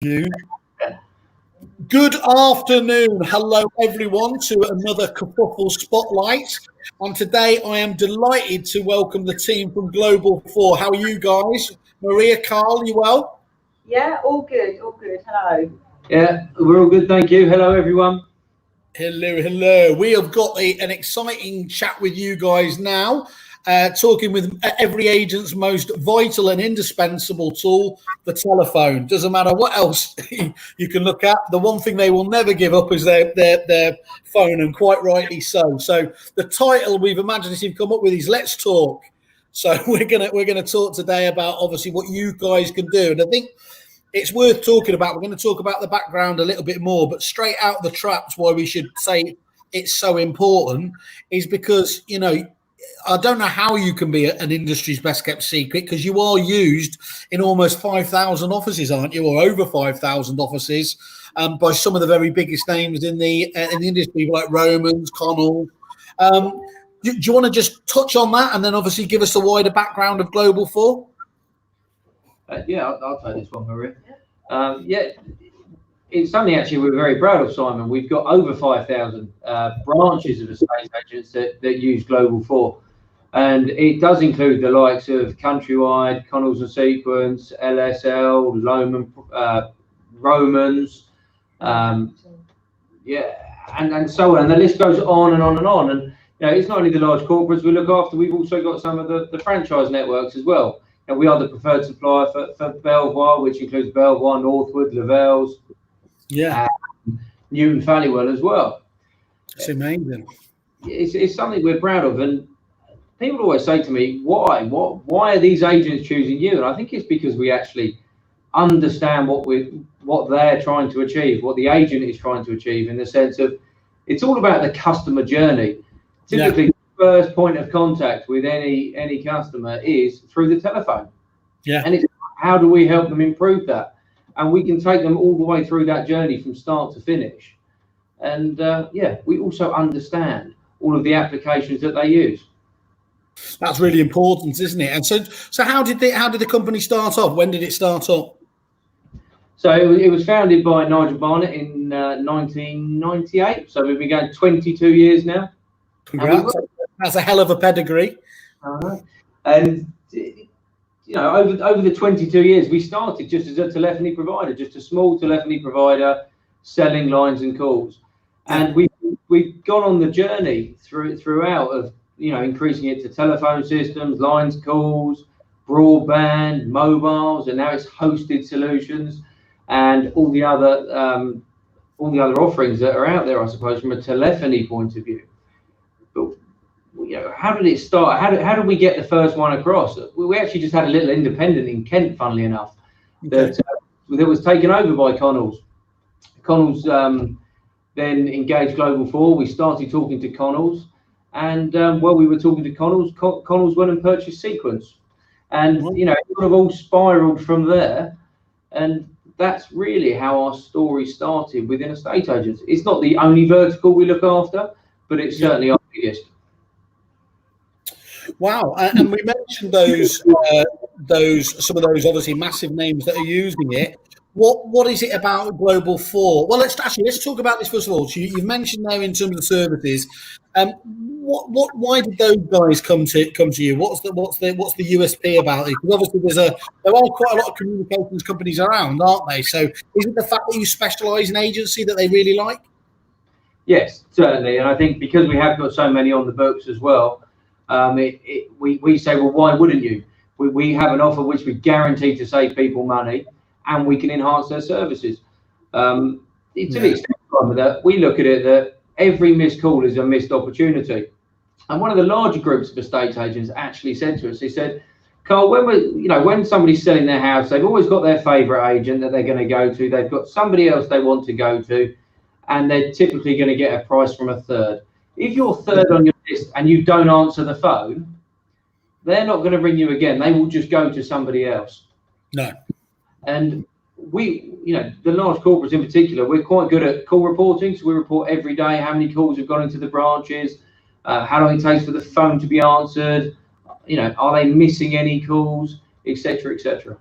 You. Good afternoon. Hello, everyone, to another Kerfuffle Spotlight. And today I am delighted to welcome the team from Global4. How are you guys? Maria, Carl, you well? Yeah, all good, all good. Hello. Yeah, we're all good, thank you. Hello, everyone. Hello, hello. We have got an exciting chat with you guys now, talking with every agent's most vital and indispensable tool, the telephone. Doesn't matter what else you can look at. The one thing they will never give up is their phone, and quite rightly so. So the title we've imaginatively come up with is "Let's Talk." So we're gonna talk today about obviously what you guys can do, and I think it's worth talking about. We're going to talk about the background a little bit more, but straight out the traps, why we should say it's so important is because, you know, I don't know how you can be an industry's best kept secret, because you are used in almost 5,000 offices, aren't you, or over 5,000 offices, by some of the very biggest names in the industry, like Romans, Connell. Do you want to just touch on that, and then obviously give us a wider background of Global4? Yeah, I'll take this one, Maria. Yeah, it's something actually we're very proud of, Simon. We've got over 5,000 branches of estate agents that use Global4. And it does include the likes of Countrywide, Connells and Sequence, LSL, Loman, Romans, yeah, and so on. And the list goes on and on and on. And you know, it's not only the large corporates we look after, we've also got some of the franchise networks as well. And we are the preferred supplier for Belvoir, which includes Belvoir, Northwood, Lavelles, Newton Fallywell as well. It's amazing. It's something we're proud of, and people always say to me, "Why? Why are these agents choosing you?" And I think it's because we actually understand what they're trying to achieve, what the agent is trying to achieve, in the sense of it's all about the customer journey. Typically, first point of contact with any customer is through the telephone. Yeah. And it's how do we help them improve that? And we can take them all the way through that journey from start to finish. And we also understand all of the applications that they use. That's really important, isn't it? And so how did the company start off? When did it start up? So it was founded by Nigel Barnett in 1998. So we've been going 22 years now. Congrats. That's a hell of a pedigree. And you know, over the 22 years, we started just as a telephony provider, just a small telephony provider selling lines and calls. And we've gone on the journey throughout of, you know, increasing it to telephone systems, lines, calls, broadband, mobiles, and now it's hosted solutions and all the other offerings that are out there, I suppose, from a telephony point of view. But you know, how did it start? How did we get the first one across? We actually just had a little independent in Kent, funnily enough, that was taken over by Connells. Connells then engaged Global4. We started talking to Connells, and while we were talking to Connells, Connells went and purchased Sequence, and you know, it sort of all spiraled from there. And that's really how our story started within estate agents. It's not the only vertical we look after, but it's certainly our biggest. Wow, and we mentioned some of those obviously massive names that are using it. What is it about Global4? Well, let's talk about this first of all. So you've mentioned there in terms of services. Why did those guys come to you? What's the USP about it? Because obviously there are quite a lot of communications companies around, aren't they? So is it the fact that you specialise in agency that they really like? Yes, certainly, and I think because we have got so many on the books as well. We say, well, why wouldn't you? We have an offer which we guarantee to save people money, and we can enhance their services. To the extent that we look at it that every missed call is a missed opportunity. And one of the larger groups of estate agents actually said to us, he said, Carl, when somebody's selling their house, they've always got their favourite agent that they're going to go to. They've got somebody else they want to go to, and they're typically going to get a price from a third. If you're third on your list and you don't answer the phone, they're not going to ring you again. They will just go to somebody else. No. And we, the large corporates in particular, we're quite good at call reporting. So we report every day how many calls have gone into the branches, how long it takes for the phone to be answered, are they missing any calls, etc., etc.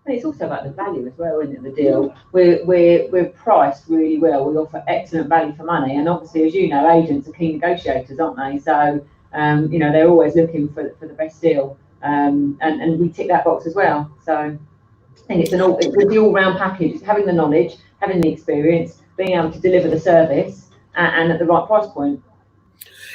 And it's also about the value as well, isn't it? The deal. We're priced really well. We offer excellent value for money, and obviously, as you know, agents are key negotiators, aren't they? So you know, they're always looking for the best deal, and we tick that box as well. So I think it's the all-round package. It's having the knowledge, having the experience, being able to deliver the service, and at the right price point.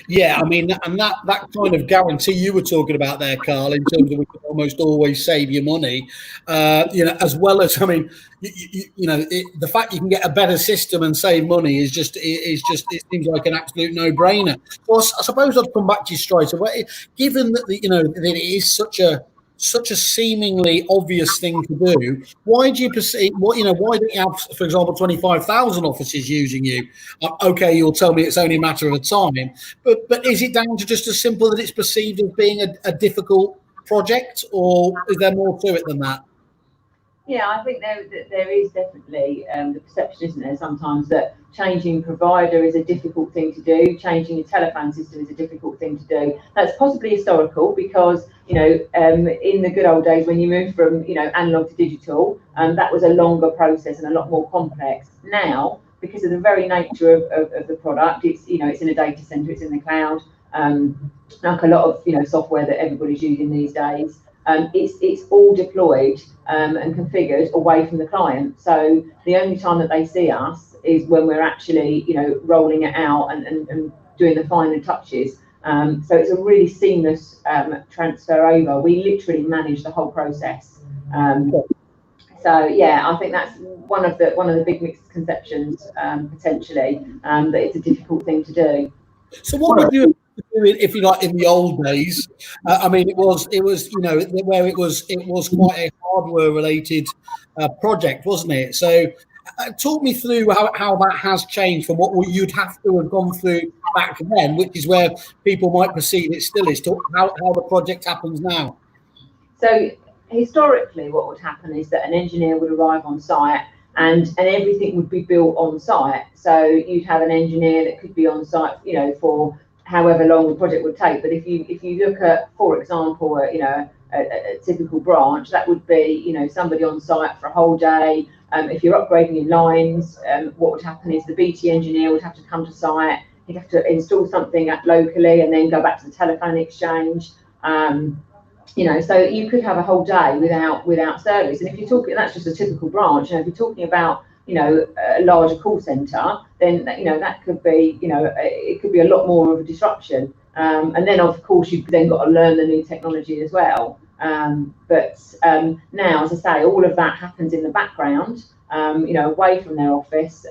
Yeah, I mean, and that kind of guarantee you were talking about there, Carl, in terms of we can almost always save you money, you know, as well as, I mean, you know, the fact you can get a better system and save money is just it seems like an absolute no-brainer. So I suppose I'd come back to you straight away, given that you know that it is such a seemingly obvious thing to do. Why do you perceive? What you know? Why don't you have, for example, 25,000 offices using you? Okay, you'll tell me it's only a matter of time, but is it down to just as simple that it's perceived as being a difficult project, or is there more to it than that? Yeah, I think there is definitely the perception, isn't there, sometimes that changing provider is a difficult thing to do, changing your telephone system is a difficult thing to do. That's possibly historical because, you know, in the good old days when you moved from, you know, analog to digital, that was a longer process and a lot more complex. Now, because of the very nature of the product, it's, you know, it's in a data center, it's in the cloud, like a lot of, you know, software that everybody's using these days. It's all deployed and configured away from the client. So the only time that they see us is when we're actually, you know, rolling it out and doing the finer touches. So it's a really seamless transfer over. We literally manage the whole process. So yeah, I think that's one of the big misconceptions potentially, that it's a difficult thing to do. So what would you do if you like in the old days? I mean, it was you know where it was quite a hardware related project, wasn't it? So talk me through how that has changed from what you'd have to have gone through back then, which is where people might perceive it still is, to how the project happens now. So historically, what would happen is that an engineer would arrive on site and everything would be built on site. So you'd have an engineer that could be on site, you know, for however long the project would take. But if you look at, for example, you know, a typical branch, that would be, you know, somebody on site for a whole day. If you're upgrading your lines, what would happen is the BT engineer would have to come to site. He'd have to install something locally and then go back to the telephone exchange. You know, so you could have a whole day without service. And if you're talking, that's just a typical branch. And if you're talking about, you know, a larger call center, then, you know, that could be, you know, it could be a lot more of a disruption. And then, of course, you've then got to learn the new technology as well. But now, as I say, all of that happens in the background, you know, away from their office,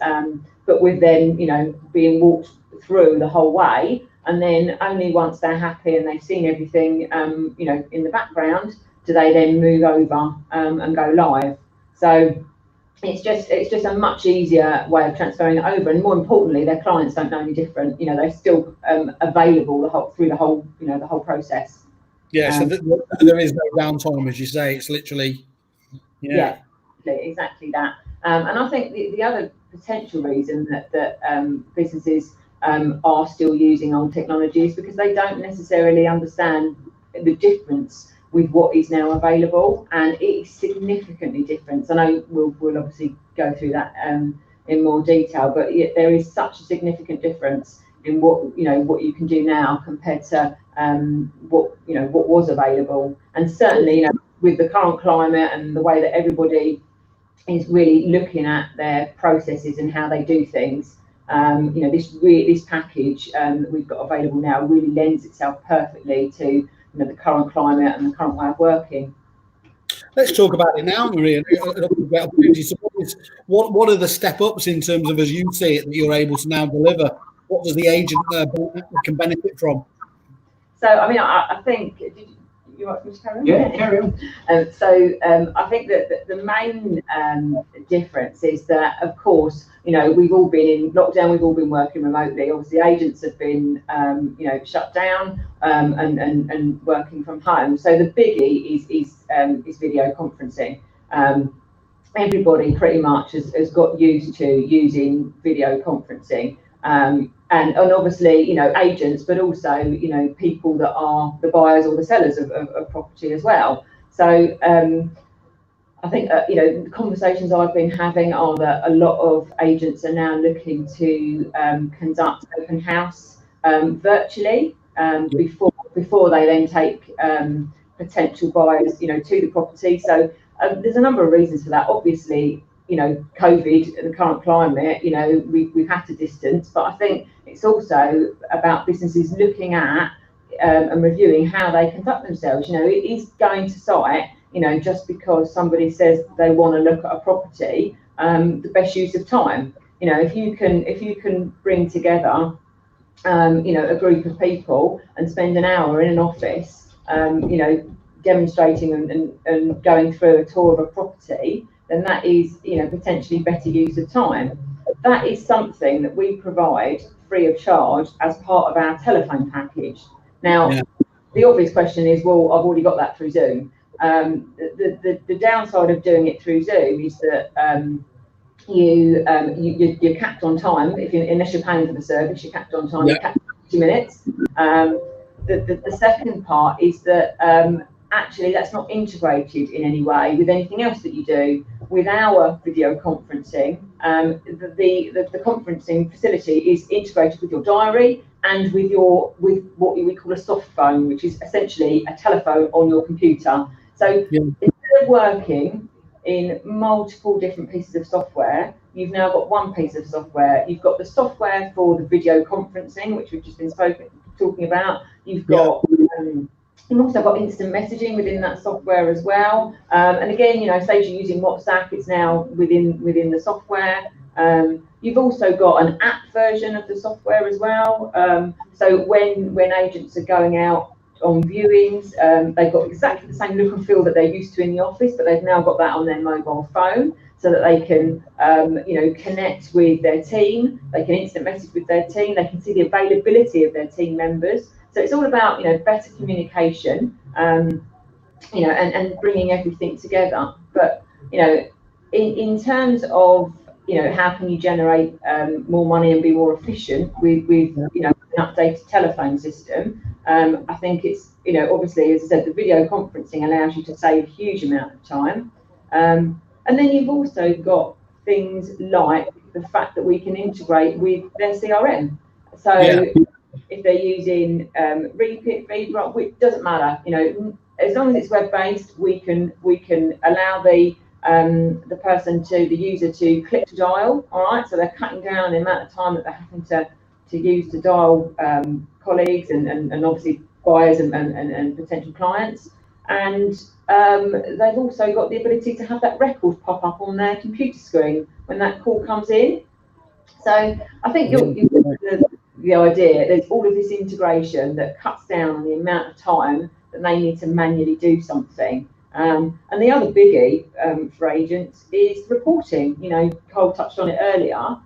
but with them, you know, being walked through the whole way. And then only once they're happy and they've seen everything, you know, in the background, do they then move over and go live. So it's just a much easier way of transferring it over. And more importantly, their clients don't know any different. You know, they're still available through the whole, you know, the whole process. Yeah, so there is no downtime, as you say. It's literally, yeah, exactly that. And I think the other potential reason that businesses are still using old technologies because they don't necessarily understand the difference with what is now available, and it is significantly different. I know we'll obviously go through that in more detail, but there is such a significant difference in what you can do now compared to what was available. And certainly, you know, with the current climate and the way that everybody is really looking at their processes and how they do things, you know, this package that we've got available now really lends itself perfectly to, you know, the current climate and the current way of working. Let's talk about it now, Maria. What are the step ups in terms of, as you see it, that you're able to now deliver? What does the agent can benefit from? So, I mean, I think. You want me to carry on? Yeah, carry on. I think that the main difference is that, of course, you know, we've all been in lockdown, we've all been working remotely. Obviously, agents have been, you know, shut down and working from home. So the biggie is video conferencing. Everybody pretty much has got used to using video conferencing. And obviously, you know, agents, but also, you know, people that are the buyers or the sellers of property as well. So I think the conversations I've been having are that a lot of agents are now looking to conduct open house virtually before they then take potential buyers, to the property. So there's a number of reasons for that. Obviously, COVID and the current climate, we've had to distance, but I think it's also about businesses looking at and reviewing how they conduct themselves. It is going to site, just because somebody says they want to look at a property, the best use of time. If you can bring together, a group of people and spend an hour in an office, demonstrating and going through a tour of a property, then that is, potentially better use of time. That is something that we provide free of charge as part of our telephone package. Now, the obvious question is, well, I've already got that through Zoom. The downside of doing it through Zoom is that you're capped on time. Unless you're paying for the service, you're capped on time. You're capped on 2 minutes. The second part is that actually that's not integrated in any way with anything else that you do. With our video conferencing, the conferencing facility is integrated with your diary and with what we call a soft phone, which is essentially a telephone on your computer. So instead of working in multiple different pieces of software, you've now got one piece of software. You've got the software for the video conferencing, which we've just been talking about. You've got you've also got instant messaging within that software as well. And again, say you're using WhatsApp, it's now within the software. You've also got an app version of the software as well. So when agents are going out on viewings, they've got exactly the same look and feel that they're used to in the office, but they've now got that on their mobile phone so that they can connect with their team. They can instant message with their team. They can see the availability of their team members. So it's all about better communication, and bringing everything together. But in terms of how can you generate more money and be more efficient with an updated telephone system, I think it's obviously, as I said, the video conferencing allows you to save a huge amount of time, and then you've also got things like the fact that we can integrate with their CRM. So if they're using Repeat, Feedback, it doesn't matter. As long as it's web-based, we can allow the user to click to dial. All right, so they're cutting down the amount of time that they're having to use to dial colleagues and obviously buyers and potential clients. And they've also got the ability to have that record pop up on their computer screen when that call comes in. So I think the idea, there's all of this integration that cuts down on the amount of time that they need to manually do something. And the other biggie for agents is reporting. Cole touched on it earlier.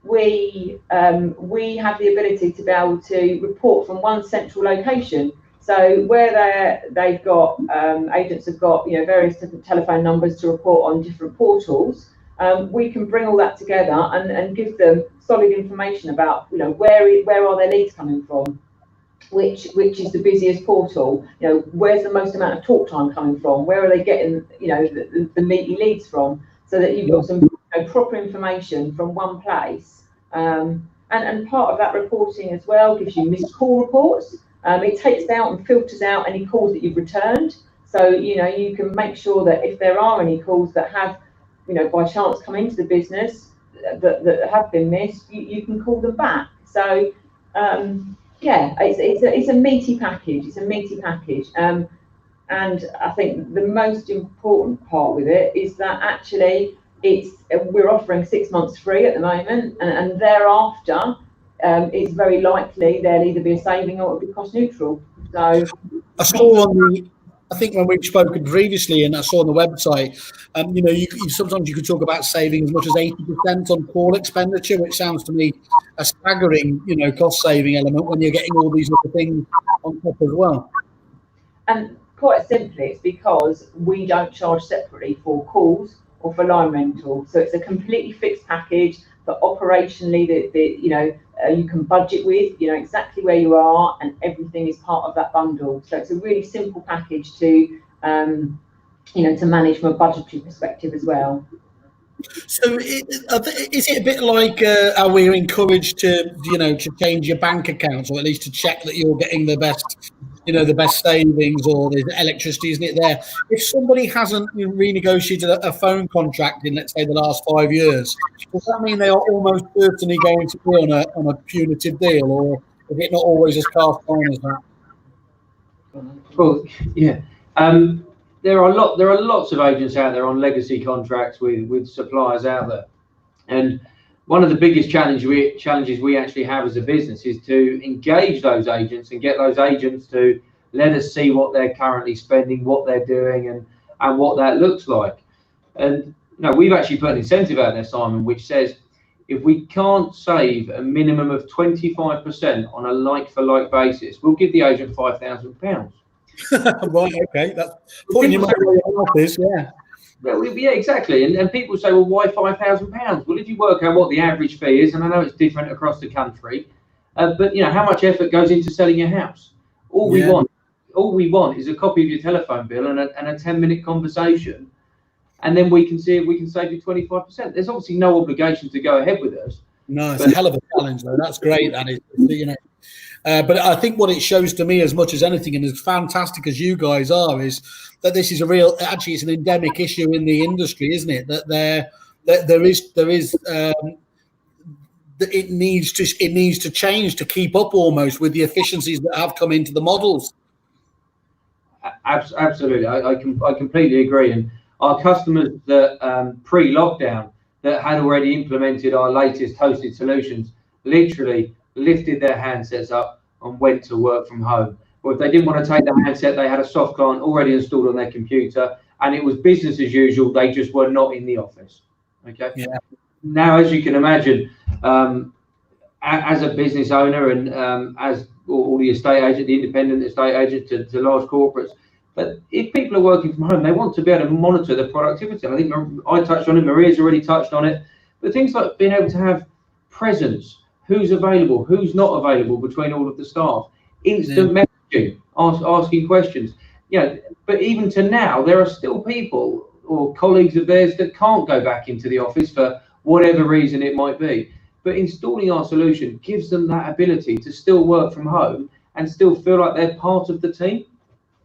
We have the ability to be able to report from one central location. So where they've got agents have got various different telephone numbers to report on different portals, we can bring all that together and give them solid information about where are their leads coming from, which is the busiest portal, where's the most amount of talk time coming from, where are they getting the meaty leads from, so that you've got some proper information from one place. And part of that reporting as well gives you missed call reports. It takes out and filters out any calls that you've returned, so you can make sure that if there are any calls that have by chance come into the business that have been missed, you can call them back. So it's a meaty package. It's a meaty package. And I think the most important part with it is that actually we're offering 6 months free at the moment, and thereafter it's very likely there'll either be a saving or it'll be cost neutral. So I saw I think when we've spoken previously, and I saw on the website, sometimes you could talk about saving as much as 80% on call expenditure, which sounds to me a staggering, cost saving element when you're getting all these other things on top as well. And quite simply, it's because we don't charge separately for calls or for line rental. So it's a completely fixed package that operationally you can budget with, exactly where you are, and everything is part of that bundle. So it's a really simple package to to manage from a budgetary perspective as well. So is it a bit like are we encouraged to to change your bank accounts, or at least to check that you're getting the best savings, or there's electricity, isn't it there? If somebody hasn't renegotiated a phone contract in, let's say, the last 5 years, does that mean they are almost certainly going to be on a punitive deal, or is it not always as cast iron as that? Well, yeah. There are lots of agents out there on legacy contracts with suppliers out there, and one of the biggest challenges we actually have as a business is to engage those agents and get those agents to let us see what they're currently spending, what they're doing, and what that looks like. And we've actually put an incentive out there, Simon, which says if we can't save a minimum of 25% on a like-for-like basis, we'll give the agent £5,000. Right, okay, that's putting your money where your mouth is, yeah. Well, yeah, exactly. And people say, well, why £5,000? Well, if you work out what the average fee is, and I know it's different across the country, but how much effort goes into selling your house? All we want is a copy of your telephone bill and a 10-minute conversation, and then we can see if we can save you 25%. There's obviously no obligation to go ahead with us. No, it's a hell of a challenge, though. That's great. That is, but I think what it shows to me, as much as anything, and as fantastic as you guys are, is that this is it's an endemic issue in the industry, isn't it? That it needs to change to keep up almost with the efficiencies that have come into the models. Absolutely, I completely agree. And our customers that pre-lockdown that had already implemented our latest hosted solutions literally lifted their handsets up and went to work from home. Or if they didn't want to take the handset, they had a soft client already installed on their computer, and it was business as usual. They just were not in the office. Okay. Yeah. Now, as you can imagine, as a business owner and as all the estate agent, the independent estate agent to large corporates, but if people are working from home, they want to be able to monitor their productivity. I think I touched on it. Maria's already touched on it. But things like being able to have presence, who's available, who's not available between all of the staff, instant messaging, asking questions. But even to now, there are still people or colleagues of theirs that can't go back into the office for whatever reason it might be. But installing our solution gives them that ability to still work from home and still feel like they're part of the team.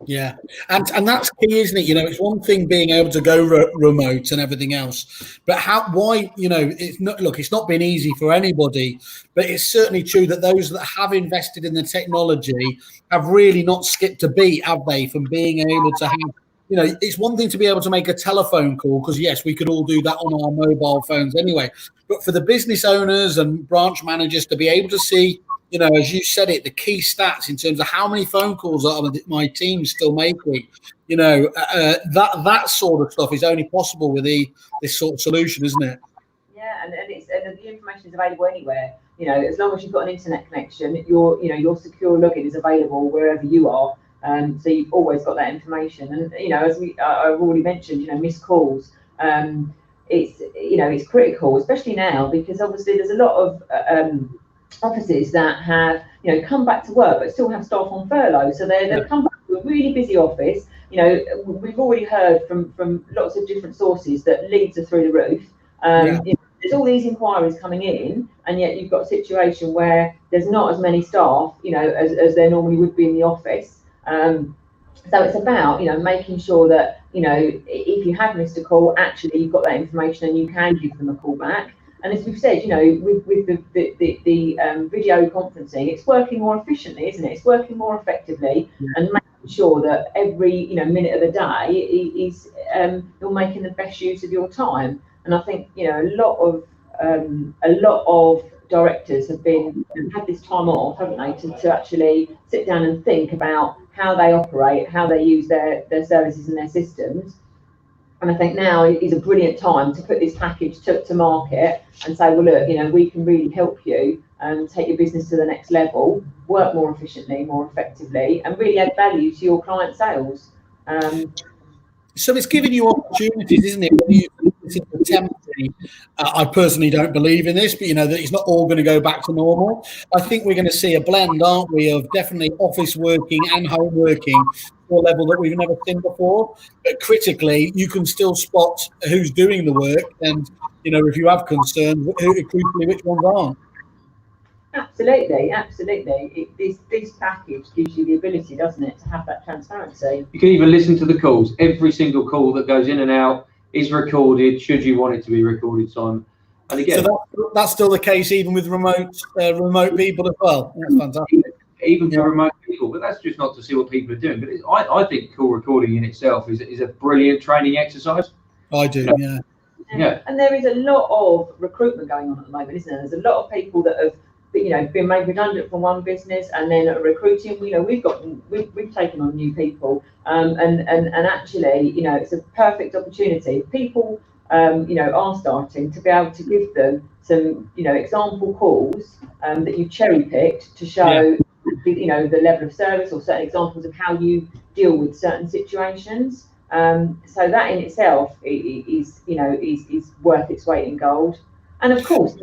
Yeah, and that's key, isn't it? It's one thing being able to go remote and everything else, but it's not been easy for anybody, but it's certainly true that those that have invested in the technology have really not skipped a beat, have they, from being able to have, it's one thing to be able to make a telephone call, because yes, we could all do that on our mobile phones anyway, but for the business owners and branch managers to be able to see, as you said it, the key stats in terms of how many phone calls are my team still making, that sort of stuff is only possible with this sort of solution, isn't it? Yeah, and the information is available anywhere. As long as you've got an internet connection, your secure login is available wherever you are. So you've always got that information. And as I've already mentioned, missed calls. It's critical, especially now, because obviously there's a lot of offices that have come back to work but still have staff on furlough, so they've come back to a really busy office. We've already heard from lots of different sources that leads are through the roof. There's all these inquiries coming in, and yet you've got a situation where there's not as many staff as there normally would be in the office. So it's about making sure that if you have missed a call, actually you've got that information and you can give them a call back. And as we've said, with the video conferencing, it's working more efficiently, isn't it? It's working more effectively, and making sure that every minute of the day is you're making the best use of your time. And I think a lot of directors have had this time off, haven't they, to actually sit down and think about how they operate, how they use their services and their systems. And I think now is a brilliant time to put this package to market and say, well, look, we can really help you and take your business to the next level, work more efficiently, more effectively, and really add value to your client sales. So it's giving you opportunities, isn't it? I personally don't believe in this, but that it's not all going to go back to normal. I think we're going to see a blend, aren't we, of definitely office working and home working to a level that we've never seen before. But critically, you can still spot who's doing the work, and if you have concerns, crucially, which ones aren't. Absolutely. This package gives you the ability, doesn't it, to have that transparency. You can even listen to the calls. Every single call that goes in and out is recorded, should you want it to be recorded, Simon. And again, so that's still the case even with remote people as well. That's fantastic. Even for remote people, but that's just not to see what people are doing. But I think call recording in itself is a brilliant training exercise. I do, yeah. And there is a lot of recruitment going on at the moment, isn't there? There's a lot of people that have been made redundant from one business and then are recruiting. We've taken on new people, and actually, it's a perfect opportunity. People are starting to be able to give them some example calls that you've cherry picked to show the level of service or certain examples of how you deal with certain situations. So that in itself is worth its weight in gold. And of course,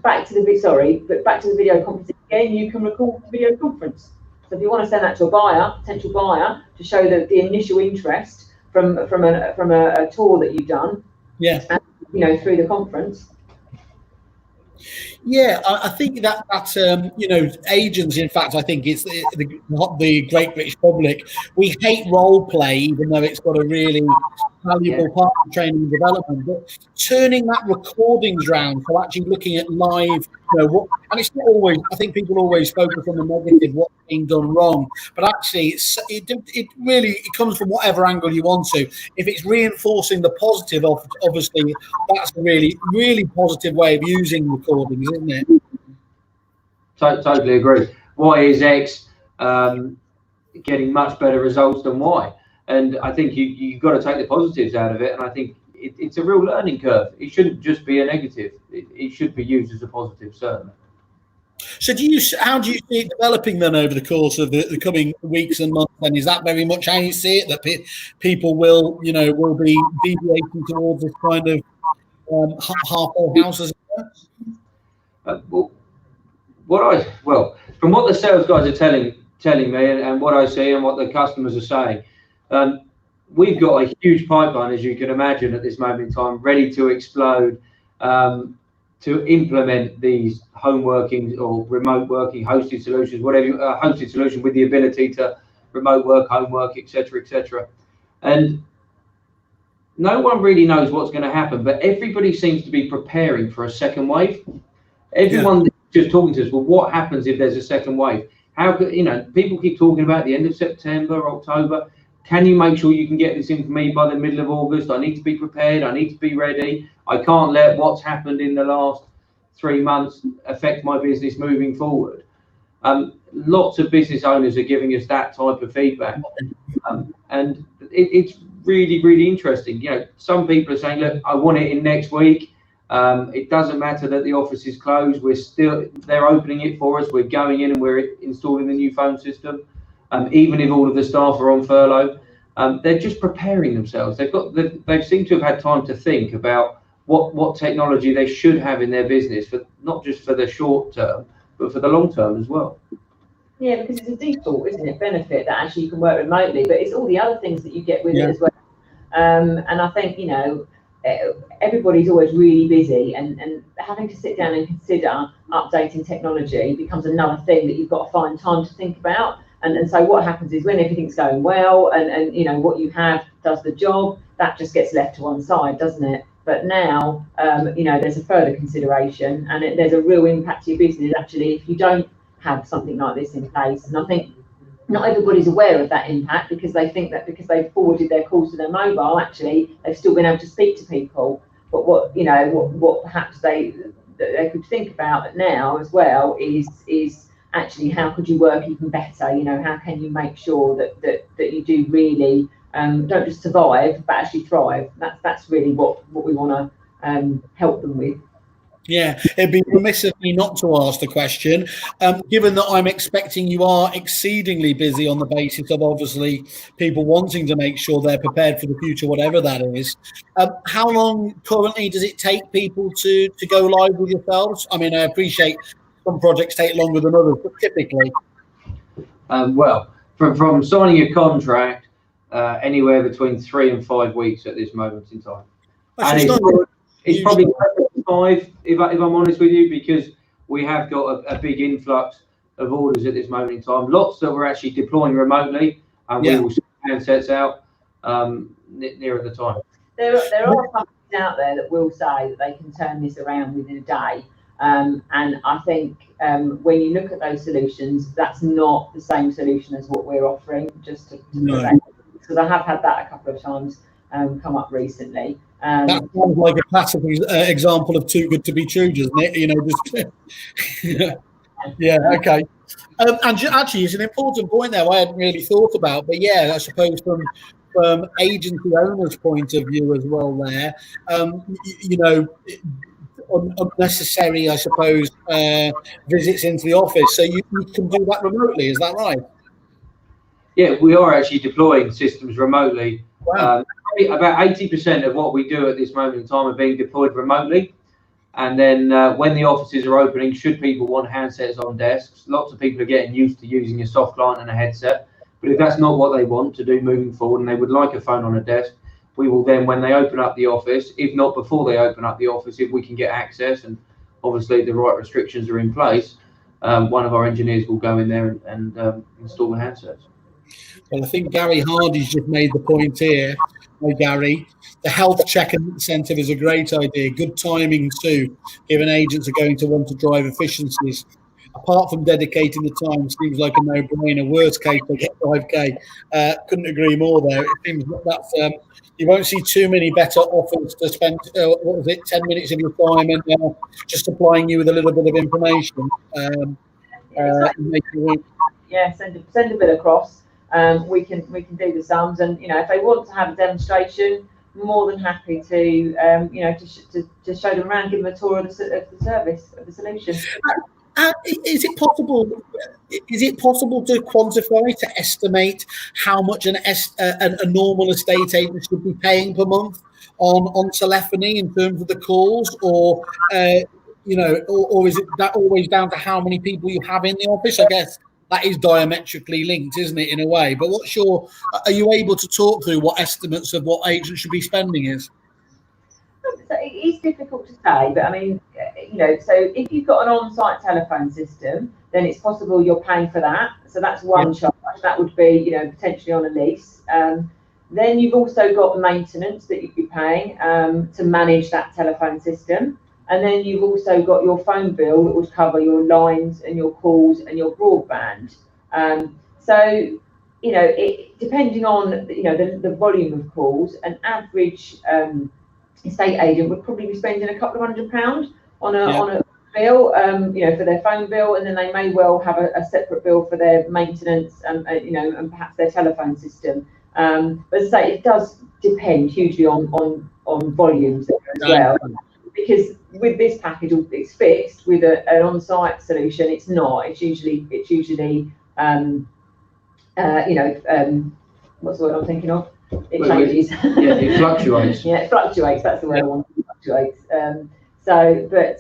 back to the video conference again, you can record the video conference. So if you want to send that to a potential buyer, to show the initial interest from a tour that you've done, through the conference. Yeah, I think that agents, in fact, I think it's the great British public. We hate role play, even though it's got a really valuable part of training and development. But turning that recordings round, so actually looking at live, and it's not always. I think people always focus on the negative, what's being done wrong. But actually, it really comes from whatever angle you want to. If it's reinforcing the positive, obviously, that's a really, really positive way of using recordings, isn't it? Totally agree. Y is X getting much better results than Y. And I think you've got to take the positives out of it. And I think it's a real learning curve. It shouldn't just be a negative. It should be used as a positive, certainly. So how do you see it developing then over the course of the coming weeks and months? And is that very much how you see it, that people will be deviating towards this kind of half-whole house, as it were? From what the sales guys are telling me and what I see and what the customers are saying, we've got a huge pipeline, as you can imagine, at this moment in time, ready to explode, to implement these home working or remote working hosted solutions, whatever, hosted solution with the ability to remote work, home work, etc. And no one really knows what's going to happen, but everybody seems to be preparing for a second wave. Everyone just talking to us, well, what happens if there's a second wave? How could, people keep talking about the end of September, October. Can you make sure you can get this in for me by the middle of August? I need to be prepared. I need to be ready. I can't let what's happened in the last 3 months affect my business moving forward. Lots of business owners are giving us that type of feedback. And it's really, really interesting. Some people are saying, look, I want it in next week. It doesn't matter that the office is closed. They're opening it for us. We're going in and we're installing the new phone system. Even if all of the staff are on furlough, they're just preparing themselves. They seem to have had time to think about what technology they should have in their business, for not just for the short term, but for the long term as well. Yeah, because it's a default, isn't it, benefit that actually you can work remotely, but it's all the other things that you get with it as well. And I think, everybody's always really busy, and having to sit down and consider updating technology becomes another thing that you've got to find time to think about. And so what happens is when everything's going well and what you have does the job, that just gets left to one side, doesn't it? But now, there's a further consideration, and there's a real impact to your business, actually, if you don't have something like this in place. And I think not everybody's aware of that impact, because they think that because they've forwarded their calls to their mobile, actually, they've still been able to speak to people. But what perhaps they could think about now as well is actually, how could you work even better? How can you make sure that you do really don't just survive, but actually thrive? That's really what we want to help them with. Yeah, it'd be remiss of me not to ask the question, given that I'm expecting you are exceedingly busy on the basis of obviously people wanting to make sure they're prepared for the future, whatever that is. How long currently does it take people to go live with yourselves? I mean, I appreciate some projects take longer than others, but typically. From signing a contract anywhere between 3 and 5 weeks at this moment in time. And it's probably 5, if I'm honest with you, because we have got a big influx of orders at this moment in time. Lots that we're actually deploying remotely, and we will send handsets out nearer the time. There are companies out there that will say that they can turn this around within a day. And I think when you look at those solutions, that's not the same solution as what we're offering, just to say, because I have had that a couple of times come up recently. That sounds like a classic example of too good to be true, doesn't it? You know, just yeah, okay. And actually, it's an important point there I hadn't really thought about, but yeah, I suppose from agency owners' point of view as well there, you know, unnecessary, I suppose, visits into the office. So you can do that remotely, is that right? Yeah, we are actually deploying systems remotely. Wow. About 80% of what we do at this moment in time are being deployed remotely. And then when the offices are opening, should people want handsets on desks, lots of people are getting used to using a soft client and a headset. But if that's not what they want to do moving forward and they would like a phone on a desk, we will then, when they open up the office, if not before they open up the office, if we can get access and obviously the right restrictions are in place, one of our engineers will go in there and install the handsets. Well, I think Gary Hardy's just made the point here. Hi, Gary. The health check incentive is a great idea. Good timing too, given agents are going to want to drive efficiencies. Apart from dedicating the time, seems like a no-brainer. Worst case, they get 5K. Couldn't agree more there. It seems that's you won't see too many better offers to spend, 10 minutes of your time and just supplying you with a little bit of information. Yeah, send a bit across. We can do the sums, and you know, if they want to have a demonstration, more than happy to you know, to show them around, give them a tour of the service, of the solution. Is it possible to quantify, to estimate how much a normal estate agent should be paying per month on telephony in terms of the calls, or you know, or is it that always down to how many people you have in the office? I guess that is diametrically linked, isn't it, in a way? But are you able to talk through what estimates of what agents should be spending is? So it is difficult to say, but I mean, you know, so if you've got an on-site telephone system, then it's possible you're paying for that. So that's one charge. That would be, you know, potentially on a lease. Then you've also got maintenance that you'd be paying to manage that telephone system. And then you've also got your phone bill that would cover your lines and your calls and your broadband. So, you know, depending on, you know, the volume of calls, an average estate agent would probably be spending a couple of £100 on a bill, you know, for their phone bill, and then they may well have a separate bill for their maintenance, you know, and perhaps their telephone system. But as I say, it does depend hugely on volumes as well, because with this package, it's fixed. With an on-site solution, it's not. It's usually you know, what's the word I'm thinking of? It changes. Yeah, it fluctuates. Yeah, it fluctuates. That's the word I want. It fluctuates. But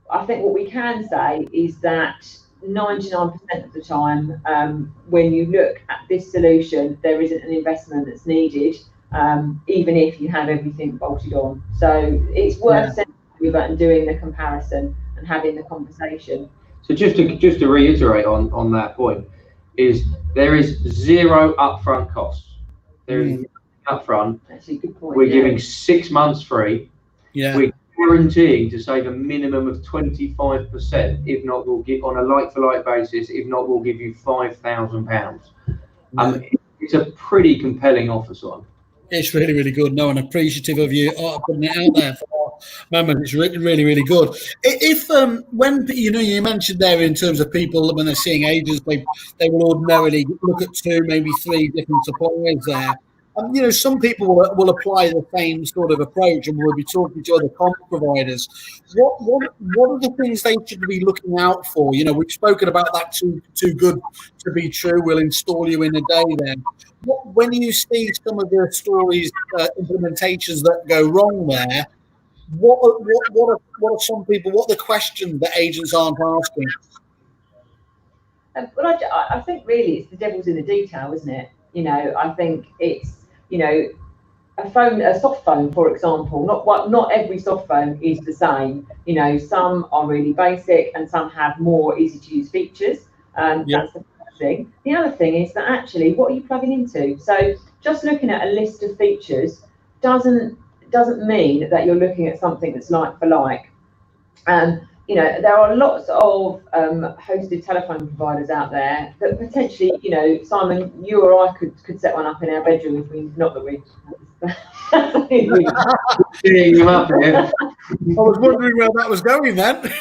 I think what we can say is that 99% of the time, when you look at this solution, there isn't an investment that's needed, even if you have everything bolted on. So it's worth sending and doing the comparison and having the conversation. So just to reiterate on that point, is there is zero upfront costs. There is upfront. Actually, good point. We're giving 6 months free. Yeah. We're guaranteeing to save a minimum of 25%. If not, we'll give on a like-for-like basis. If not, we'll give you £5,000. It's a pretty compelling offer, Simon. It's really, really good. No, and appreciative of you putting it out there for our members. It's really, really, really good. If when you know, you mentioned there in terms of people when they're seeing agents, they will ordinarily look at 2, maybe 3 different suppliers there. You know, some people will apply the same sort of approach, and we'll be talking to other comp providers. What are the things they should be looking out for? You know, we've spoken about that too good to be true. We'll install you in a day. Then, when you see some of the stories, implementations that go wrong there, what are some people? What are the questions that agents aren't asking? Well, I think really it's the devil's in the detail, isn't it? I think it's, a soft phone, for example, not every soft phone is the same. Some are really basic and some have more easy to use features. That's the first thing. The other thing is that actually, what are you plugging into? So just looking at a list of features doesn't mean that you're looking at something that's like for like. There are lots of hosted telephone providers out there that potentially, Simon, you or I could set one up in our bedroom if we, not that we. Him up here. I was wondering where that was going then.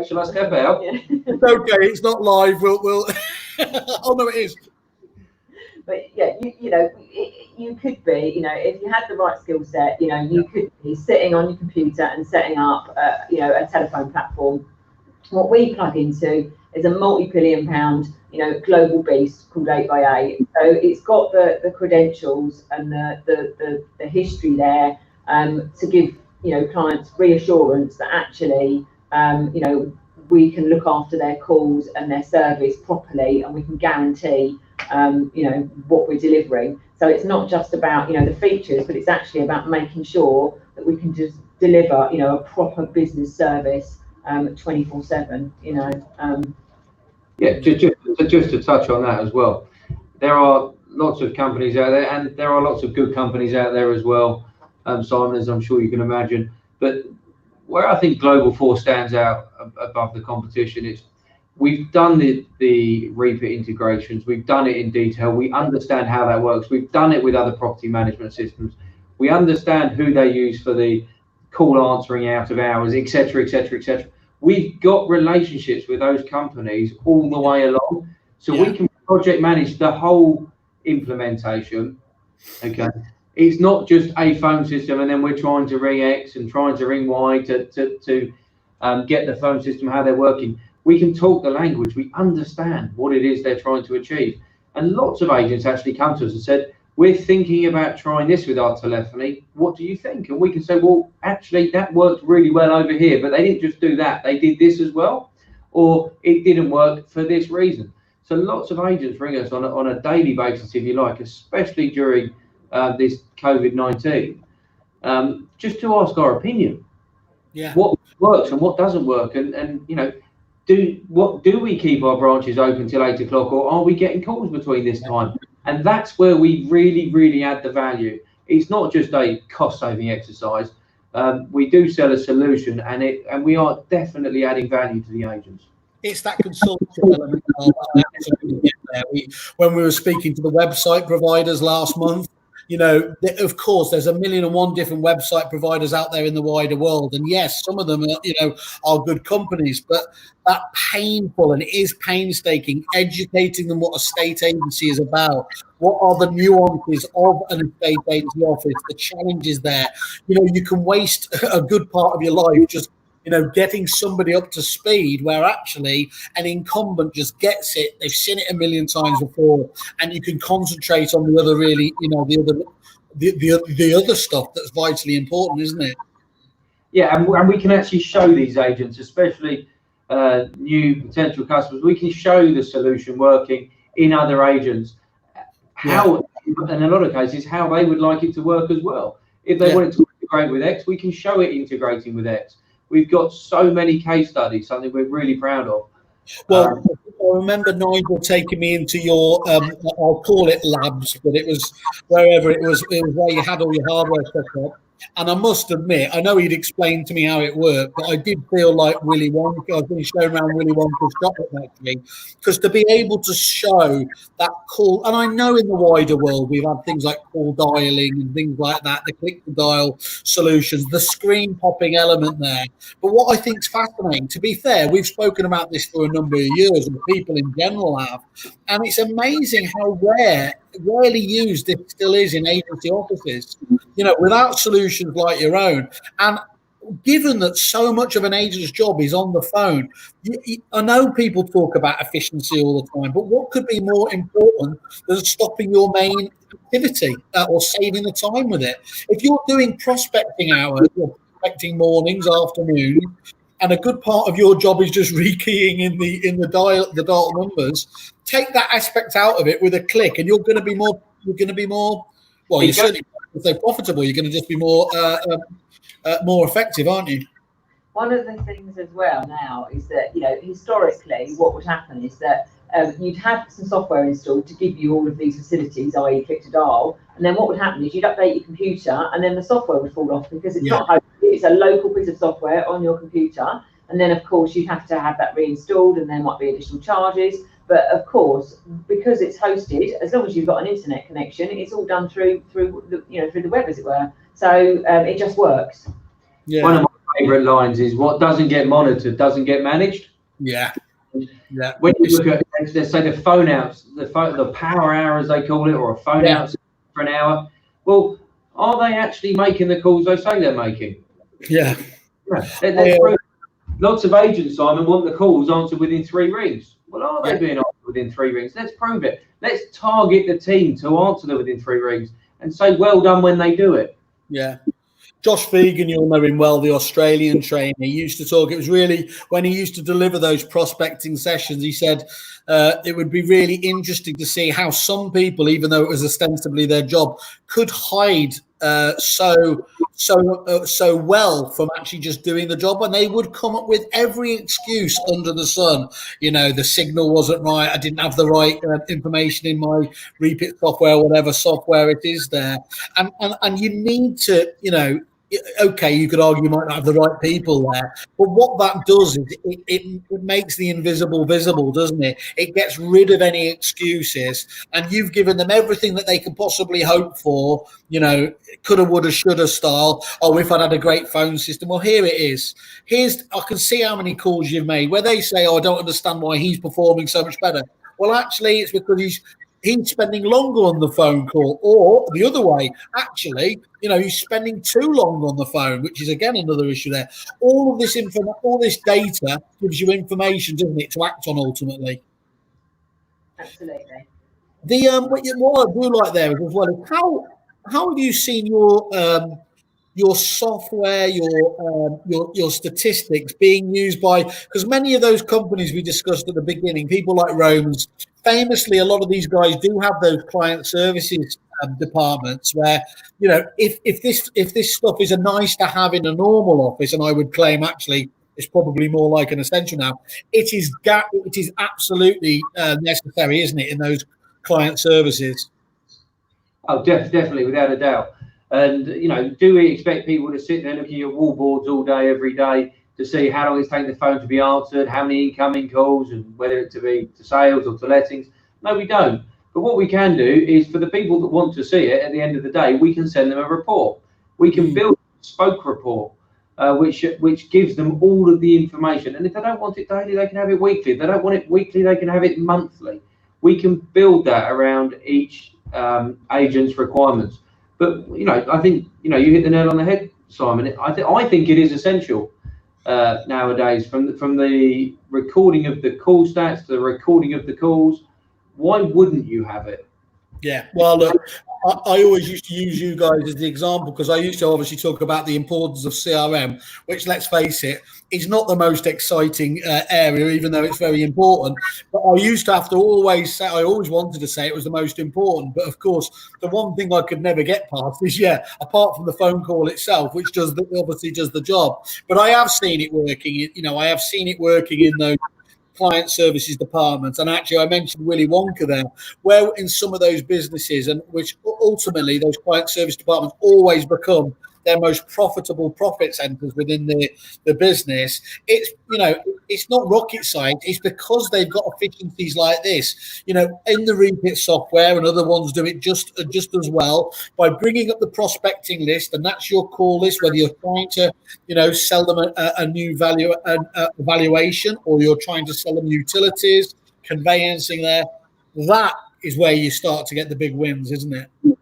Shall I step out? Yeah. It's okay, it's not live. We'll. Oh no, it is. But yeah, you could be, if you had the right skill set, you could be sitting on your computer and setting up, a telephone platform. What we plug into is a multi-billion pound, global beast called 8x8. So it's got the credentials and the history there to give, clients reassurance that actually, we can look after their calls and their service properly, and we can guarantee what we're delivering. So it's not just about the features, but it's actually about making sure that we can just deliver a proper business service 24/7. Yeah, just to touch on that as well, there are lots of companies out there, and there are lots of good companies out there as well, Simon, as I'm sure you can imagine. But where I think Global4 stands out above the competition is we've done the Reaper integrations, we've done it in detail, we understand how that works, we've done it with other property management systems, we understand who they use for the call answering out of hours, etc., etc., etc. We've got relationships with those companies all the way along, so we can project manage the whole implementation. Okay, it's not just a phone system and then we're trying to ring X and trying to ring Y to get the phone system how they're working. We can talk the language, we understand what it is they're trying to achieve. And lots of agents actually come to us and said, we're thinking about trying this with our telephony, what do you think? And we can say, well, actually that worked really well over here, but they didn't just do that, they did this as well, or it didn't work for this reason. So lots of agents ring us on a daily basis, if you like, especially during this COVID-19, just to ask our opinion. What works and what doesn't work, and do we keep our branches open till 8 o'clock, or are we getting calls between this time? And that's where we really, really add the value. It's not just a cost-saving exercise. We do sell a solution, and we are definitely adding value to the agents. It's that consultative element. When we were speaking to the website providers last month, of course, there's 1,000,001 different website providers out there in the wider world, and yes, some of them are good companies, but that painful, and it is painstaking, educating them what a state agency is about, what are the nuances of an estate agency office, the challenges there. You can waste a good part of your life just getting somebody up to speed, where actually an incumbent just gets it. They've seen it a million times before, and you can concentrate on the other, really, the other stuff that's vitally important, isn't it? Yeah, and we can actually show these agents, especially new potential customers, we can show the solution working in other agents, how, in a lot of cases, how they would like it to work as well. If they want it to integrate with X, we can show it integrating with X. We've got so many case studies, something we're really proud of. Well, I remember Nigel taking me into your, I'll call it labs, but it was wherever it was where you had all your hardware set up. And I must admit, I know he'd explained to me how it worked, but I did feel like Willy Wonka. I've been shown around Willy Wonka's shop actually, because to be able to show that call, and I know in the wider world we've had things like call dialing and things like that, the click to dial solutions, the screen popping element there. But what I think is fascinating, to be fair, we've spoken about this for a number of years, and people in general have, and it's amazing how rarely used it still is in agency offices, without solutions like your own. And given that so much of an agent's job is on the phone, I know people talk about efficiency all the time, but what could be more important than stopping your main activity or saving the time with it? If you're doing prospecting hours, or prospecting mornings, afternoons, and a good part of your job is just rekeying in the dial numbers, take that aspect out of it with a click, and you're going to be more. Well, you're certainly so profitable. You're going to just be more effective, aren't you? One of the things as well now is that, historically what would happen is that you'd have some software installed to give you all of these facilities, i.e. click to dial, and then what would happen is you'd update your computer and then the software would fall off because it's not hosted, it's a local piece of software on your computer, and then of course you'd have to have that reinstalled and there might be additional charges. But of course, because it's hosted, as long as you've got an internet connection, it's all done through the web, as it were. So it just works. Yeah. One of my favourite lines is, "What doesn't get monitored doesn't get managed." Yeah. Yeah. When you look at, let's say, the phone outs, the power hour as they call it, or a phone out for an hour. Well, are they actually making the calls they say they're making? Yeah. Lots of agents, Simon, want the calls answered within 3 rings. Well, are they being answered within 3 rings? Let's prove it. Let's target the team to answer them within 3 rings and say well done when they do it. Yeah. Josh Fegan, you'll know him well, the Australian trainer. He used to talk, it was really when he used to deliver those prospecting sessions, he said it would be really interesting to see how some people, even though it was ostensibly their job, could hide so well from actually just doing the job, and they would come up with every excuse under the sun. The signal wasn't right, I didn't have the right information in my repeat software, whatever software it is there, and you need to, okay, you could argue you might not have the right people there, but what that does is it makes the invisible visible, doesn't it? It gets rid of any excuses, and you've given them everything that they could possibly hope for, coulda, woulda, shoulda style. Oh, if I'd had a great phone system. Well, here it is. I can see how many calls you've made where they say, oh, I don't understand why he's performing so much better. Well, actually, it's because he's spending longer on the phone call, or the other way, actually, he's spending too long on the phone, which is again another issue there. All of this all this data gives you information, doesn't it, to act on ultimately. Absolutely. What I do like there as well is how have you seen your software, your statistics being used by, because many of those companies we discussed at the beginning, people like Romans, famously, a lot of these guys do have those client services departments where, if this stuff is a nice to have in a normal office, and I would claim actually it's probably more like an essential now, it is absolutely necessary, isn't it, in those client services? Oh, definitely, without a doubt. And, do we expect people to sit there looking at your wall boards all day, every day, to see how long it's taking the phone to be answered, how many incoming calls, and whether it to be to sales or to lettings? No, we don't. But what we can do is, for the people that want to see it, at the end of the day, we can send them a report. We can build a bespoke report, which gives them all of the information. And if they don't want it daily, they can have it weekly. If they don't want it weekly, they can have it monthly. We can build that around each agent's requirements. But, I think, you hit the nail on the head, Simon. I think it is essential nowadays, from the recording of the call stats to the recording of the calls. Why wouldn't you have it? Yeah, well, look, I always used to use you guys as the example, because I used to obviously talk about the importance of CRM, which, let's face it, is not the most exciting area, even though it's very important. But I used to have to always say, I always wanted to say it was the most important. But of course, the one thing I could never get past is, apart from the phone call itself, which obviously does the job. But I have seen it working. I have seen it working in those client services departments. And actually, I mentioned Willy Wonka there, where in some of those businesses, and which ultimately those client service departments always become their most profitable profit centers within the business. It's not rocket science. It's because they've got efficiencies like this, in the repeat software, and other ones do it just as well by bringing up the prospecting list, and that's your call list, whether you're trying to, sell them a new value valuation, or you're trying to sell them utilities, conveyancing there. That is where you start to get the big wins, isn't it?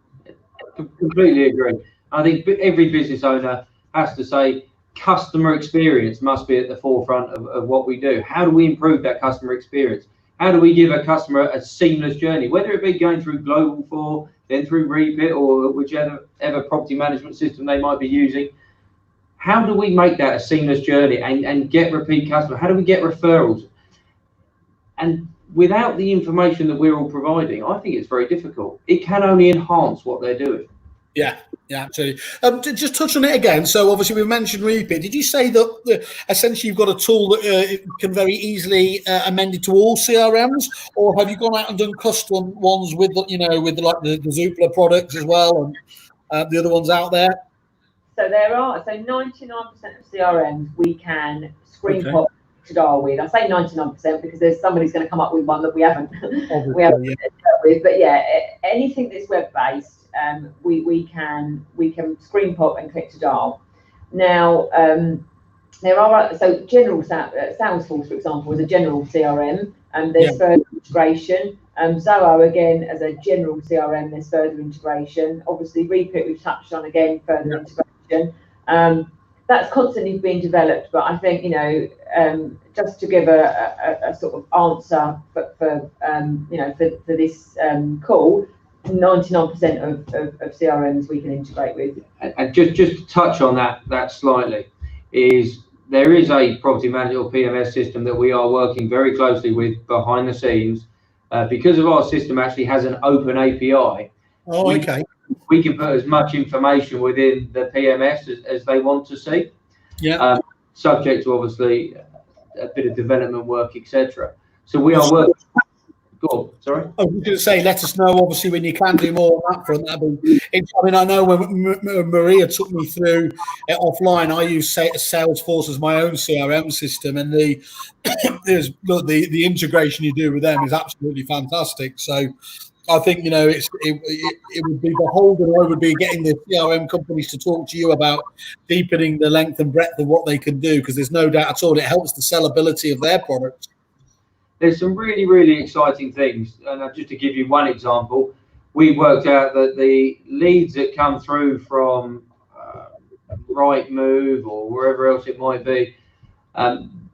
Completely agree. I think every business owner has to say customer experience must be at the forefront of what we do. How do we improve that customer experience? How do we give a customer a seamless journey, whether it be going through Global4, then through Repeat, or whichever property management system they might be using? How do we make that a seamless journey and get repeat customers? How do we get referrals? And without the information that we're all providing, I think it's very difficult. It can only enhance what they're doing. Yeah, absolutely. Just touch on it again. So obviously we mentioned repeat. Did you say that essentially you've got a tool that can very easily amend it to all CRMs, or have you gone out and done custom ones with the Zoopla products as well, and the other ones out there? So 99% of CRMs we can screen pop to dial with. I say 99% because there's somebody's going to come up with one that we haven't dealt with. But yeah, anything that's web based. We can screen pop and click to dial. Now there are general SalesForce, for example, is a general CRM, and there's further integration. Zoho again as a general CRM, there's further integration. Obviously, Repeat we've touched on again, further integration. That's constantly being developed, but I think just to give a sort of answer for this call. 99% of CRMs we can integrate with. And just to touch on that slightly, is there is a property management or PMS system that we are working very closely with behind the scenes, because of our system actually has an open API. We can put as much information within the PMS as they want to see. Subject to obviously a bit of development work, etc. So we are working. Go on, sorry. I was going to say, let us know, obviously, when you can do more on that front. I know when Maria took me through it offline, I use Salesforce as my own CRM system, and the integration you do with them is absolutely fantastic. So I think, it would be beholden, or it would be getting the CRM companies to talk to you about deepening the length and breadth of what they can do, because there's no doubt at all it helps the sellability of their products. There's some really, really exciting things. And just to give you one example, we worked out that the leads that come through from Rightmove or wherever else it might be,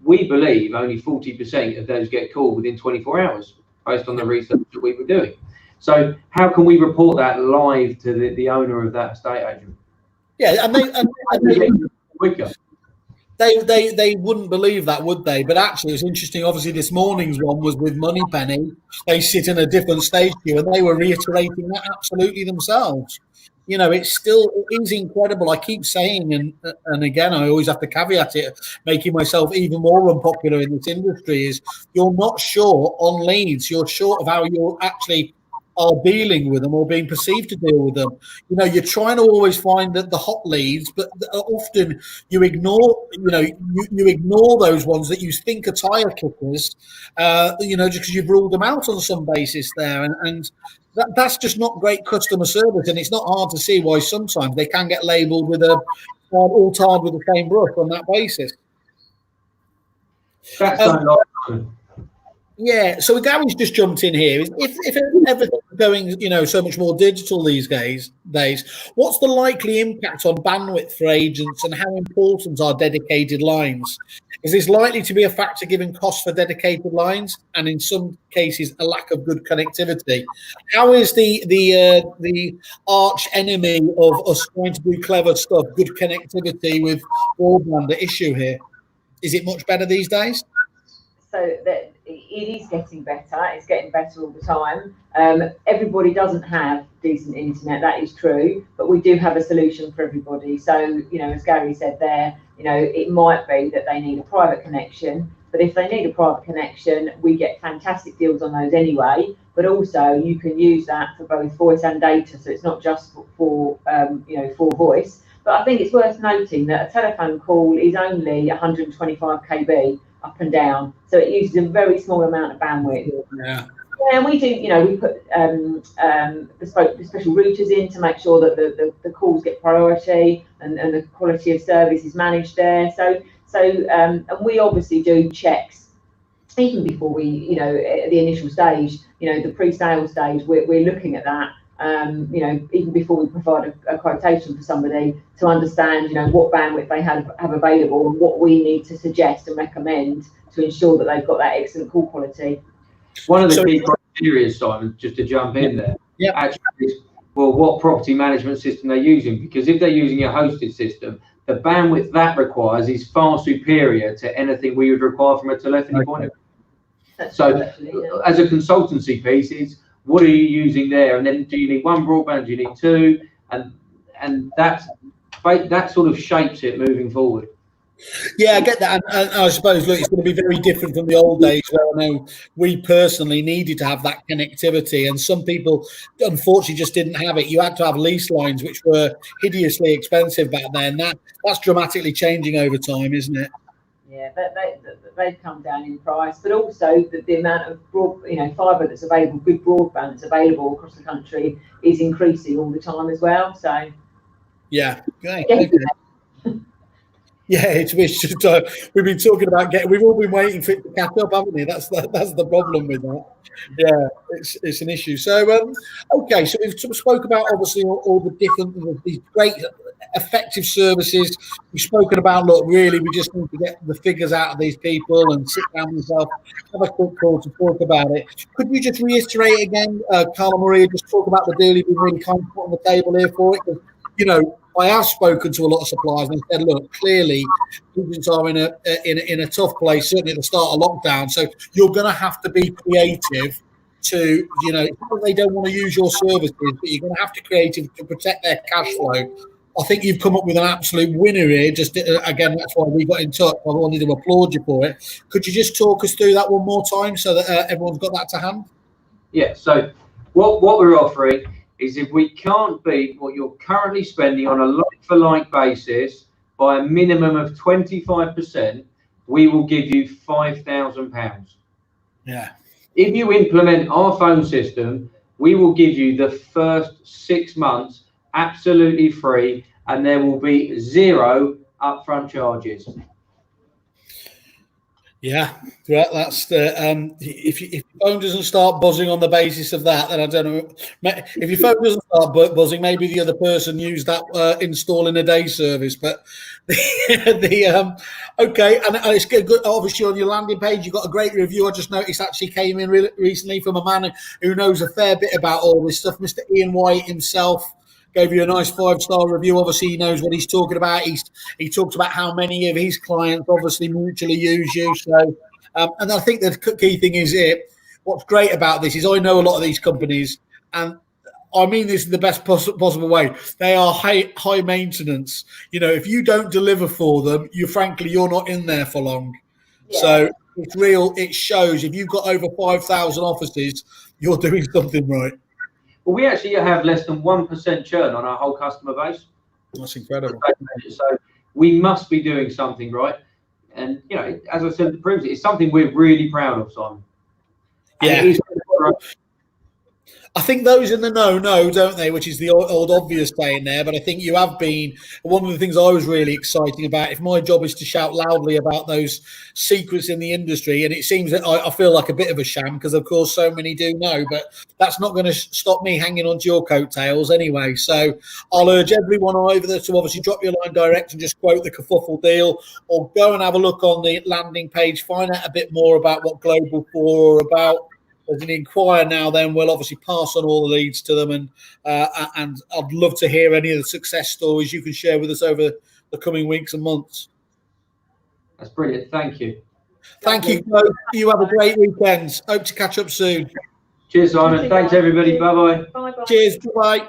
we believe only 40% of those get called within 24 hours based on the research that we were doing. So how can we report that live to the owner of that estate agent? Yeah, and they quicker. They wouldn't believe that, would they? But actually, it's interesting. Obviously, this morning's one was with Moneypenny. They sit in a different stage here, and they were reiterating that absolutely themselves. It is incredible. I keep saying, and again, I always have to caveat it, making myself even more unpopular in this industry, is you're not sure on leads. You're sure of how you're actually are dealing with them or being perceived to deal with them. You're trying to always find the hot leads, but often you ignore, you ignore those ones that you think are tire kickers, just because you've ruled them out on some basis there. And that's just not great customer service. And it's not hard to see why sometimes they can get labelled with all tarred with the same brush on that basis. Yeah, so Gary's just jumped in here. If everything's going, so much more digital these days, what's the likely impact on bandwidth for agents, and how important are dedicated lines? Is this likely to be a factor given costs for dedicated lines, and in some cases a lack of good connectivity? How is the arch enemy of us trying to do clever stuff, good connectivity with broadband, the issue here? Is it much better these days? So that it is getting better. It's getting better all the time. Everybody doesn't have decent internet, that is true, but we do have a solution for everybody. So, as Gary said there, it might be that they need a private connection, but if they need a private connection, we get fantastic deals on those anyway. But also you can use that for both voice and data. So it's not just for voice. But I think it's worth noting that a telephone call is only 125 KB. Up and down, so it uses a very small amount of bandwidth. Yeah, and we do, we put special routers in to make sure that the calls get priority and the quality of service is managed there. So and we obviously do checks even before we, at the initial stage, the pre-sale stage, we're looking at that. Even before we provide a quotation for somebody, to understand, what bandwidth they have available and what we need to suggest and recommend to ensure that they've got that excellent call quality. One of the key criteria, Simon, just to jump in there, actually is, what property management system they're using, because if they're using a hosted system, the bandwidth that requires is far superior to anything we would require from a telephony point of view. So as a consultancy piece, is what are you using there, and then do you need one broadband, do you need two, and that sort of shapes it moving forward. Yeah, I get that, and I suppose, look, it's going to be very different from the old days where I know we personally needed to have that connectivity, and some people unfortunately just didn't have it. You had to have lease lines, which were hideously expensive back then. That's dramatically changing over time, isn't it? Yeah, they've come down in price, but also the amount of fibre that's available, good broadband that's available across the country is increasing all the time as well. So yeah, okay. Yeah, it's just we've been talking about we've all been waiting for it to catch up, haven't we? That's the problem with that. Yeah, it's an issue. So okay, so we've spoke about obviously all the different these great effective services. We've spoken about, look, really we just need to get the figures out of these people and sit down with yourself, have a quick call to talk about it. Could you just reiterate again, Carl and Maria, just talk about the deal you've been really kind of put on the table here for it? Because, I have spoken to a lot of suppliers and said, look, clearly agents are in a tough place, certainly at the start of lockdown. So you're going to have to be creative to, they don't want to use your services, but you're going to have to be creative to protect their cash flow. I think you've come up with an absolute winner here. Just again, that's why we got in touch. I wanted to applaud you for it. Could you just talk us through that one more time so that everyone's got that to hand? Yeah. So what we're offering is, if we can't beat what you're currently spending on a like-for-like basis by a minimum of 25%, we will give you £5,000. Yeah. If you implement our phone system, we will give you the first 6 months absolutely free, and there will be 0 upfront charges. Yeah, that's the if your phone doesn't start buzzing on the basis of that, then I don't know. If your phone doesn't start buzzing, maybe the other person used that installing a day service. But okay, and it's good. Obviously, on your landing page, you got a great review. I just noticed actually came in recently from a man who knows a fair bit about all this stuff, Mr. Ian White himself. Gave you a nice 5-star review. Obviously, he knows what he's talking about. He talks about how many of his clients obviously mutually use you. So, and I think the key thing is what's great about this is I know a lot of these companies, and I mean this in the best possible way. They are high maintenance. If you don't deliver for them, you're not in there for long. Yeah. So it's real. It shows. If you've got over 5,000 offices, you're doing something right. Well, we actually have less than 1% churn on our whole customer base. That's incredible. So we must be doing something right. And, as I said previously, it's something we're really proud of, Simon. Yeah. I think those in the know, don't they? Which is the old obvious saying there. But I think you have been one of the things I was really excited about. If my job is to shout loudly about those secrets in the industry, and it seems that I feel like a bit of a sham because, of course, so many do know. But that's not going to stop me hanging on to your coattails anyway. So I'll urge everyone over there to obviously drop your line direct and just quote the Kerfuffle deal, or go and have a look on the landing page, find out a bit more about what Global4 are about. As an inquire now, then we'll obviously pass on all the leads to them, and I'd love to hear any of the success stories you can share with us over the coming weeks and months. That's brilliant. Thank you. Thank you, both. You have a great weekend. Hope to catch up soon. Cheers, Simon. Thanks, everybody. Bye-bye. Bye-bye. Cheers. Bye-bye.